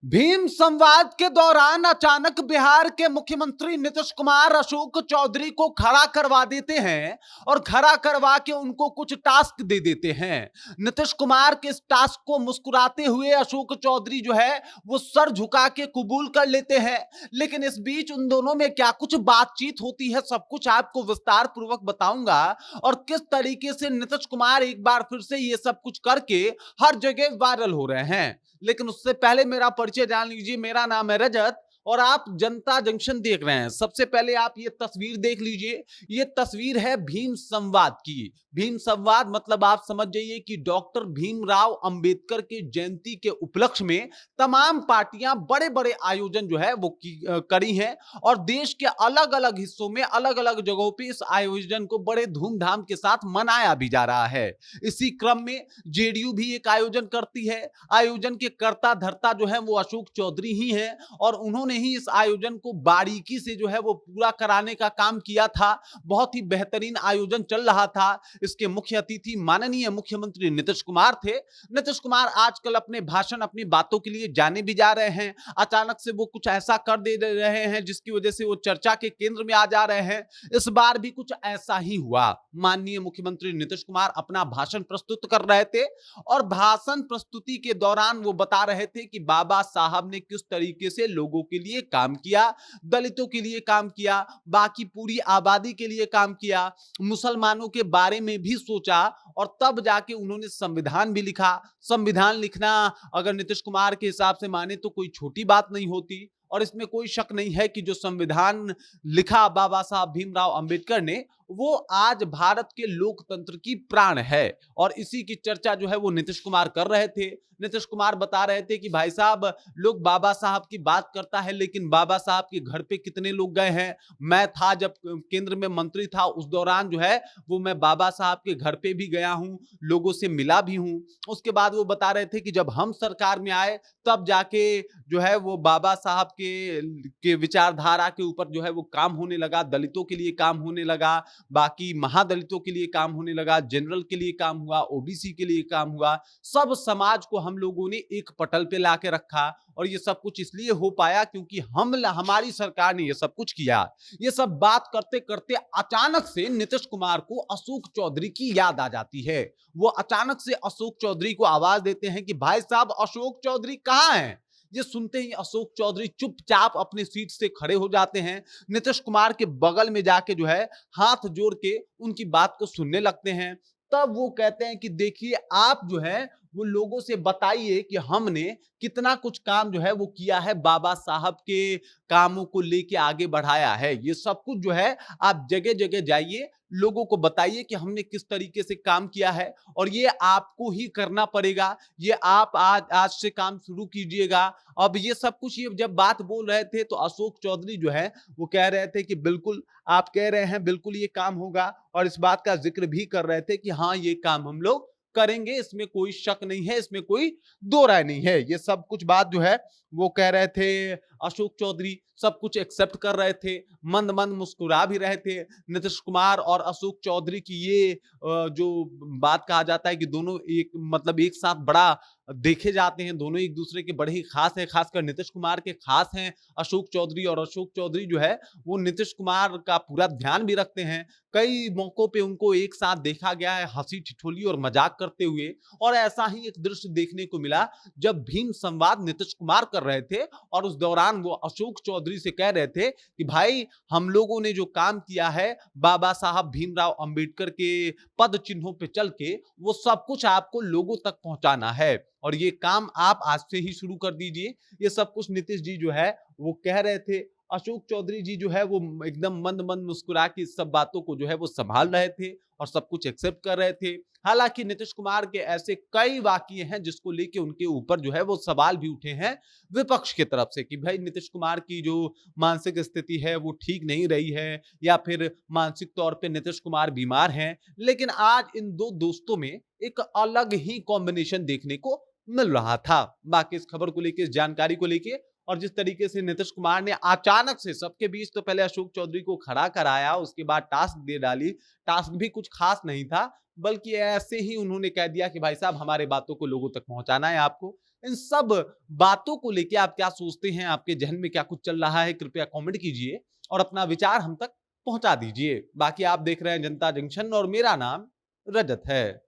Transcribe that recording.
भीम संवाद के दौरान अचानक बिहार के मुख्यमंत्री नीतीश कुमार अशोक चौधरी को खड़ा करवा देते हैं और खड़ा करवा के उनको कुछ टास्क दे देते हैं। नीतीश कुमार के इस टास्क को मुस्कुराते हुए अशोक चौधरी जो है वो सर झुका के कबूल कर लेते हैं। लेकिन इस बीच उन दोनों में क्या कुछ बातचीत होती है, सब कुछ आपको विस्तार पूर्वक बताऊंगा और किस तरीके से नीतीश कुमार एक बार फिर से ये सब कुछ करके हर जगह वायरल हो रहे हैं। लेकिन उससे पहले मेरा परिचय जान लीजिए। मेरा नाम है रजत और आप जनता जंक्शन देख रहे हैं। सबसे पहले आप ये तस्वीर देख लीजिए। ये तस्वीर है भीम संवाद की। भीम संवाद मतलब आप समझ जाइए कि डॉक्टर भीमराव अंबेडकर के जयंती के उपलक्ष्य में तमाम पार्टियां बड़े बड़े आयोजन जो है वो करी हैं और देश के अलग अलग हिस्सों में अलग अलग जगहों पे इस आयोजन को बड़े धूमधाम के साथ मनाया भी जा रहा है। इसी क्रम में जेडीयू भी एक आयोजन करती है। आयोजन के कर्ता धर्ता जो है वो अशोक चौधरी ही है और उन्होंने ही इस आयोजन को बारीकी से जो है वो पूरा कराने का काम किया था। बहुत ही बेहतरीन आयोजन चल रहा था। इसके मुख्य अतिथि माननीय मुख्यमंत्री नीतीश कुमार थे। नीतीश कुमार आजकल अपने भाषण अपनी बातों के लिए जाने भी जा रहे हैं। अचानक से वो कुछ ऐसा कर दे रहे हैं जिसकी वजह से वो चर्चा के केंद्र में आ जा रहे हैं। इस बार भी कुछ ऐसा ही हुआ। माननीय मुख्यमंत्री नीतीश कुमार अपना भाषण प्रस्तुत कर रहे थे और भाषण प्रस्तुति के दौरान वो बता रहे थे कि बाबा साहब ने किस तरीके से लोगों के लिए काम किया, दलितों के लिए काम किया, बाकी पूरी आबादी के लिए काम किया, मुसलमानों के बारे में भी सोचा और तब जाके उन्होंने संविधान भी लिखा। संविधान लिखना अगर नीतीश कुमार के हिसाब से माने तो कोई छोटी बात नहीं होती और इसमें कोई शक नहीं है कि जो संविधान लिखा बाबा साहब भीमराव अंबेडकर ने वो आज भारत के लोकतंत्र की प्राण है और इसी की चर्चा जो है वो नीतीश कुमार कर रहे थे। नीतीश कुमार बता रहे थे कि भाई साहब लोग बाबा साहब की बात करता है लेकिन बाबा साहब के घर पे कितने लोग गए हैं। मैं था जब केंद्र में मंत्री था उस दौरान जो है वो मैं बाबा साहब के घर पे भी गया हूं, लोगों से मिला भी हूं। उसके बाद वो बता रहे थे कि जब हम सरकार में आए तब जाके जो है वो बाबा साहब के विचारधारा के ऊपर जो है वो काम होने लगा, दलितों के लिए काम होने लगा, बाकी महादलितों के लिए काम होने लगा, जनरल के लिए काम हुआ, ओबीसी के लिए काम हुआ। सब समाज को हम लोगों ने एक पटल पे लाके रखा और ये सब कुछ इसलिए हो पाया क्योंकि हमारी सरकार ने ये सब कुछ किया। ये सब बात करते करते अचानक से नीतीश कुमार को अशोक चौधरी की याद आ जाती है। वो अचानक से अशोक चौधरी को आवाज देते हैं कि भाई साहब अशोक चौधरी कहाँ हैं। ये सुनते ही अशोक चौधरी चुपचाप अपनी सीट से खड़े हो जाते हैं। नीतीश कुमार के बगल में जाके जो है हाथ जोड़ के उनकी बात को सुनने लगते हैं। तब वो कहते हैं कि देखिए आप जो है वो लोगों से बताइए कि हमने कितना कुछ काम जो है वो किया है, बाबा साहब के कामों को लेके आगे बढ़ाया है। ये सब कुछ जो है आप जगह जगह जाइए, लोगों को बताइए कि हमने किस तरीके से काम किया है और ये आपको ही करना पड़ेगा। ये आप आज आज से काम शुरू कीजिएगा। अब ये सब कुछ ये जब बात बोल रहे थे तो अशोक चौधरी जो है वो कह रहे थे कि बिल्कुल आप कह रहे हैं, बिल्कुल ये काम होगा और इस बात का जिक्र भी कर रहे थे कि हाँ ये काम हम लोग करेंगे, इसमें कोई शक नहीं है, इसमें कोई दो राय नहीं है। ये सब कुछ बात जो है वो कह रहे थे। अशोक चौधरी सब कुछ एक्सेप्ट कर रहे थे, मंद मंद मुस्कुरा भी रहे थे। नीतीश कुमार और अशोक चौधरी की ये जो बात कहा जाता है कि दोनों एक मतलब एक साथ बड़ा देखे जाते हैं, दोनों एक दूसरे के बड़े ही खास है। खासकर नीतीश कुमार के खास हैं अशोक चौधरी और अशोक चौधरी जो है वो नीतीश कुमार का पूरा ध्यान भी रखते हैं। कई मौकों पे उनको एक साथ देखा गया है हंसी ठिठोली और मजाक करते हुए और ऐसा ही एक दृश्य देखने को मिला जब भीम संवाद नीतीश कुमार कर रहे थे और उस दौरान वो अशोक चौधरी से कह रहे थे कि भाई हम लोगों ने जो काम किया है बाबा साहब भीमराव अंबेडकर के पद चिन्हों पे चल के वो सब कुछ आपको लोगों तक पहुंचाना है और ये काम आप आज से ही शुरू कर दीजिए। ये सब कुछ नीतीश जी जो है वो कह रहे थे। अशोक चौधरी जी जो है वो एकदम मंद मंद मुस्कुरा के सब बातों को जो है वो संभाल रहे थे और सब कुछ एक्सेप्ट कर रहे थे। हालांकि नीतीश कुमार के ऐसे कई वाकये हैं जिसको लेके उनके ऊपर जो है वो सवाल भी उठे हैं विपक्ष की तरफ से कि भाई नीतीश कुमार की जो मानसिक स्थिति है वो ठीक नहीं रही है या फिर मानसिक तौर पे नीतीश कुमार बीमार हैं। लेकिन आज इन दो दोस्तों में एक अलग ही कॉम्बिनेशन देखने को मिल रहा था। बाकी इस खबर को लेके, इस जानकारी को लेके और जिस तरीके से नीतीश कुमार ने अचानक से सबके बीच तो पहले अशोक चौधरी को खड़ा कराया, उसके बाद टास्क दे डाली। टास्क भी कुछ खास नहीं था बल्कि ऐसे ही उन्होंने कह दिया कि भाई साहब हमारे बातों को लोगों तक पहुंचाना है आपको। इन सब बातों को लेके आप क्या सोचते हैं, आपके जहन में क्या कुछ चल रहा है, कृपया कमेंट कीजिए और अपना विचार हम तक पहुंचा दीजिए। बाकी आप देख रहे हैं जनता जंक्शन और मेरा नाम रजत है।